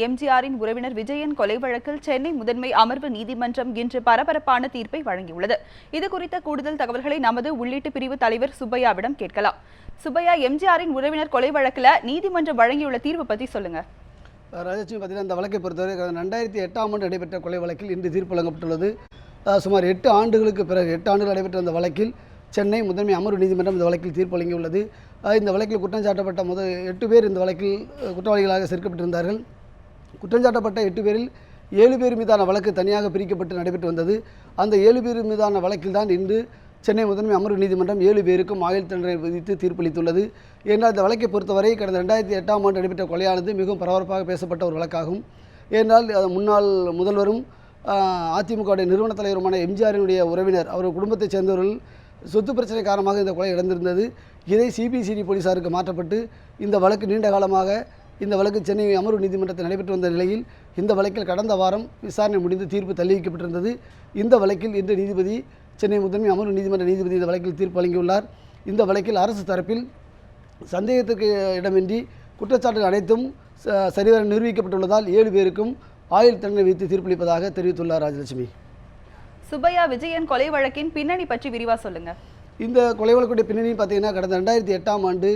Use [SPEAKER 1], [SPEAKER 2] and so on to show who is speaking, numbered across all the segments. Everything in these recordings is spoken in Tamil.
[SPEAKER 1] எம்ஜிஆரின் உறவினர் விஜயன் கொலை வழக்கில் சென்னை முதன்மை அமர்வு நீதிமன்றம் இன்று பரபரப்பான தீர்ப்பை வழங்கியுள்ளது. இது குறித்த கூடுதல் தகவல்களை நமது உள்ளீட்டு பிரிவு தலைவர் சுப்பையாவிடம் கேட்கலாம். சுப்பையா, எம்ஜிஆரின் உறவினர் கொலை வழக்கில் நீதிமன்றம் வழங்கியுள்ள தீர்வு பற்றி சொல்லுங்க.
[SPEAKER 2] ராஜலட்சுமி, பார்த்தீங்கன்னா இந்த வழக்கை பொறுத்தவரை 2008ஆம் ஆண்டு நடைபெற்ற கொலை வழக்கில் இன்று தீர்ப்பு வழங்கப்பட்டுள்ளது. சுமார் 8 ஆண்டுகளுக்கு பிறகு 8 ஆண்டுகள் நடைபெற்ற அந்த வழக்கில் சென்னை முதன்மை அமர்வு நீதிமன்றம் இந்த வழக்கில் தீர்ப்பு வழங்கியுள்ளது. இந்த வழக்கில் குற்றம் சாட்டப்பட்ட 8 பேர் இந்த வழக்கில் குற்றவாளிகளாக சேர்க்கப்பட்டிருந்தார்கள். குற்றம் சாட்டப்பட்ட 8 பேரில் 7 பேர் மீதான வழக்கு தனியாக பிரிக்கப்பட்டு நடைபெற்று வந்தது. அந்த 7 பேர் மீதான வழக்கில் தான் இன்று சென்னை முதன்மை அமர்வு நீதிமன்றம் 7 பேருக்கும் ஆயுள் தண்டனை விதித்து தீர்ப்பளித்துள்ளது. ஏனென்றால் இந்த வழக்கை பொறுத்தவரை கடந்த 2008ஆம் ஆண்டு நடைபெற்ற கொலையானது மிகவும் பரபரப்பாக பேசப்பட்ட ஒரு வழக்காகும். ஏனென்றால் முன்னாள் முதல்வரும் அதிமுகவுடைய நிறுவன தலைவருமான எம்ஜிஆரினுடைய உறவினர், அவர் குடும்பத்தைச் சேர்ந்தவர்கள் சொத்து பிரச்சனை காரணமாக இந்த கொலை நடந்திருந்தது. இதை சிபிசிஐடி போலீசாருக்கு மாற்றப்பட்டு இந்த வழக்கு நீண்ட காலமாக இந்த வழக்கு சென்னை அமர்வு நீதிமன்றத்தில் நடைபெற்று வந்த நிலையில் இந்த வழக்கில் கடந்த வாரம் விசாரணை முடிந்து தீர்ப்பு தள்ளி வைக்கப்பட்டிருந்தது. இந்த வழக்கில் இன்று நீதிபதி, சென்னை முதன்மை அமர்வு நீதிமன்ற நீதிபதி இந்த வழக்கில் தீர்ப்பு வழங்கியுள்ளார். இந்த வழக்கில் அரசு தரப்பில் சந்தேகத்துக்கு இடமின்றி குற்றச்சாட்டுகள் அனைத்தும் சரிவர நிரூபிக்கப்பட்டுள்ளதால் 7 பேருக்கும் ஆயுள் தண்டனை விதித்து தீர்ப்பளிப்பதாக தெரிவித்துள்ளார். ராஜலட்சுமி.
[SPEAKER 1] சுப்பையா, விஜயன் கொலை வழக்கின் பின்னணி பற்றி விரிவாக சொல்லுங்கள்.
[SPEAKER 2] இந்த கொலை வழக்குடைய பின்னணி பார்த்தீங்கன்னா, கடந்த 2008ஆம் ஆண்டு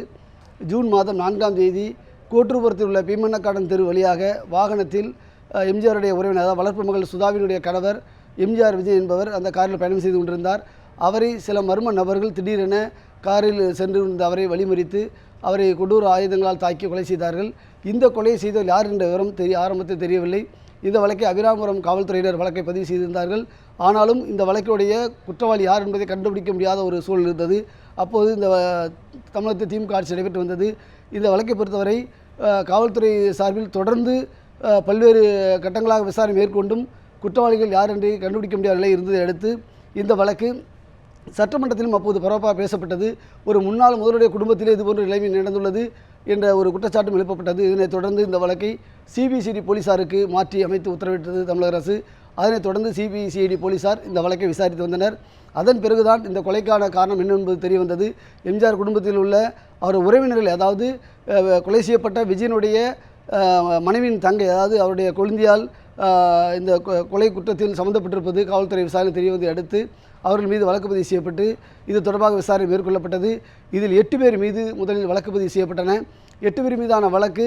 [SPEAKER 2] ஜூன் மாதம் 4ஆம் தேதி கோட்டூர்புரத்தில் உள்ள பீமண்ணக்காடன் தெரு வழியாக வாகனத்தில் எம்ஜிஆருடைய உறவினர், அதாவது வளர்ப்பு மகள் சுதாவினுடைய கணவர் எம்ஜிஆர் விஜய் என்பவர் அந்த காரில் பயணம் செய்து கொண்டிருந்தார். அவரை சில மர்ம நபர்கள் திடீரென காரில் சென்று அவரை வழிமறித்து அவரை கொடூர ஆயுதங்களால் தாக்கி கொலை செய்தார்கள். இந்த கொலையை செய்தவர் யார் என்ற விவரம் ஆரம்பத்தில் தெரியவில்லை. இந்த வழக்கை அபிராமபுரம் காவல்துறையினர் வழக்கை பதிவு செய்திருந்தார்கள். ஆனாலும் இந்த வழக்குடைய குற்றவாளி யார் என்பதை கண்டுபிடிக்க முடியாத ஒரு சூழல் இருந்தது. அப்போது இந்த தமிழகத்தில் திமுக ஆட்சி நடைபெற்று வந்தது. இந்த வழக்கை பொறுத்தவரை காவல்துறை சார்பில் தொடர்ந்து பல்வேறு கட்டங்களாக விசாரணை மேற்கொண்டும் குற்றவாளிகள் யார் என்று கண்டுபிடிக்க முடியாத நிலை இருந்ததை அடுத்து இந்த வழக்கு சட்டமன்றத்திலும் அப்போது பரபரப்பாக பேசப்பட்டது. ஒரு முன்னாள் முதல்வருடைய குடும்பத்திலே இதுபோன்ற நிலைமை நடந்துள்ளது என்ற ஒரு குற்றச்சாட்டும் எழுப்பப்பட்டது. இதனைத் தொடர்ந்து இந்த வழக்கை சிபிசிஐடி போலீசாருக்கு மாற்றி அமைத்து உத்தரவிட்டது தமிழக அரசு. அதனைத் தொடர்ந்து சிபிசிஐடி போலீசார் இந்த வழக்கை விசாரித்து வந்தனர். அதன் பிறகுதான் இந்த கொலைக்கான காரணம் என்ன என்பது தெரிய வந்தது. எம்ஜிஆர் குடும்பத்தில் உள்ள அவர் உறவினர்கள், அதாவது கொலை செய்யப்பட்ட விஜயனுடைய மனைவியின் தங்கை, அதாவது அவருடைய கொழுந்தியால் இந்த கொலை குற்றத்தில் சம்மந்தப்பட்டிருப்பது காவல்துறை விசாரணை தெரிய வந்ததை அடுத்து அவர்கள் மீது வழக்கு பதிவு செய்யப்பட்டு இது தொடர்பாக விசாரணை மேற்கொள்ளப்பட்டது. இதில் 8 பேர் மீது முதலில் வழக்கு பதிவு செய்யப்பட்டன. 8 பேர் மீதான வழக்கு,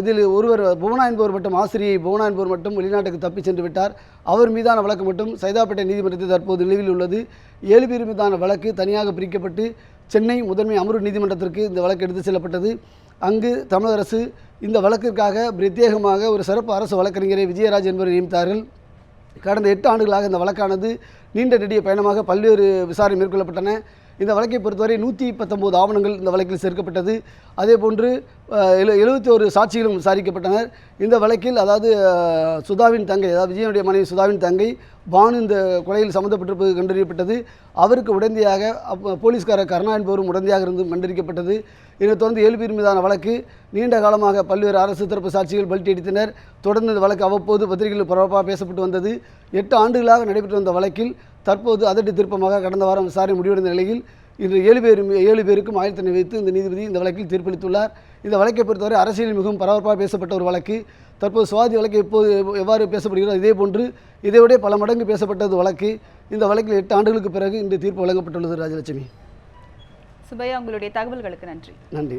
[SPEAKER 2] இதில் ஒருவர் புவனா என்பவர் மட்டும், ஆசிரியை புவனா என்பவர் மட்டும் வெளிநாட்டுக்கு தப்பி சென்று விட்டார். அவர் மீதான வழக்கு மட்டும் சைதாப்பேட்டை நீதிமன்றத்தில் தற்போது நிலுவையில் உள்ளது. 7 பேர் மீதான வழக்கு தனியாக பிரிக்கப்பட்டு சென்னை முதன்மை அமர்வு நீதிமன்றத்திற்கு இந்த வழக்கு எடுத்து செல்லப்பட்டது. அங்கு தமிழக அரசு இந்த வழக்கிற்காக பிரத்யேகமாக ஒரு சிறப்பு அரசு வழக்கறிஞரை விஜயராஜ் என்பவரை நியமித்தார்கள். கடந்த 8 ஆண்டுகளாக இந்த வழக்கானது நீண்ட நெடிய பயணமாக பல்வேறு விசாரணை மேற்கொள்ளப்பட்டன. இந்த வழக்கை பொறுத்தவரை 119 ஆவணங்கள் இந்த வழக்கில் சேர்க்கப்பட்டது. அதேபோன்று 71 சாட்சிகளும் விசாரிக்கப்பட்டனர். இந்த வழக்கில், அதாவது சுதாவின் தங்கை, அதாவது விஜயனுடைய மனைவி சுதாவின் தங்கை பானு இந்த கொலையில் சம்மந்தப்பட்டிருப்பது கண்டறியப்பட்டது. அவருக்கு உடந்தையாக போலீஸ்காரர் கருணா என்பவரும் உடந்தையாக இருந்து கண்டறியப்பட்டது. இதனைத் தொடர்ந்து 7 பேர் மீதான வழக்கு நீண்ட காலமாக பல்வேறு அரசு தரப்பு சாட்சிகள் பல்டி அடித்தனர். தொடர்ந்து இந்த வழக்கு அவ்வப்போது பத்திரிகைகளில் பரபரப்பாக பேசப்பட்டு வந்தது. 8 ஆண்டுகளாக நடைபெற்று வந்த வழக்கில் தற்போது அதிரடி திருப்பமாக கடந்த வாரம் விசாரணை முடிவடைந்த நிலையில் இன்று 7 பேருக்கும் ஆயுள் தண்டனை வைத்து இந்த நீதிபதி இந்த வழக்கில் தீர்ப்பளித்துள்ளார். இந்த வழக்கை பொறுத்தவரை அரசியலில் மிகவும் பரபரப்பாக பேசப்பட்ட ஒரு வழக்கு. தற்போது சுவாதி வழக்கு எப்போது எவ்வாறு பேசப்படுகிறதோ இதே போன்று இதைவிட பல மடங்கு பேசப்பட்டது வழக்கு. இந்த வழக்கில் 8 ஆண்டுகளுக்கு பிறகு இன்று தீர்ப்பு வழங்கப்பட்டுள்ளது. ராஜலட்சுமி.
[SPEAKER 1] சுப்பையா, உங்களுடைய தகவல்களுக்கு நன்றி.
[SPEAKER 2] நன்றி.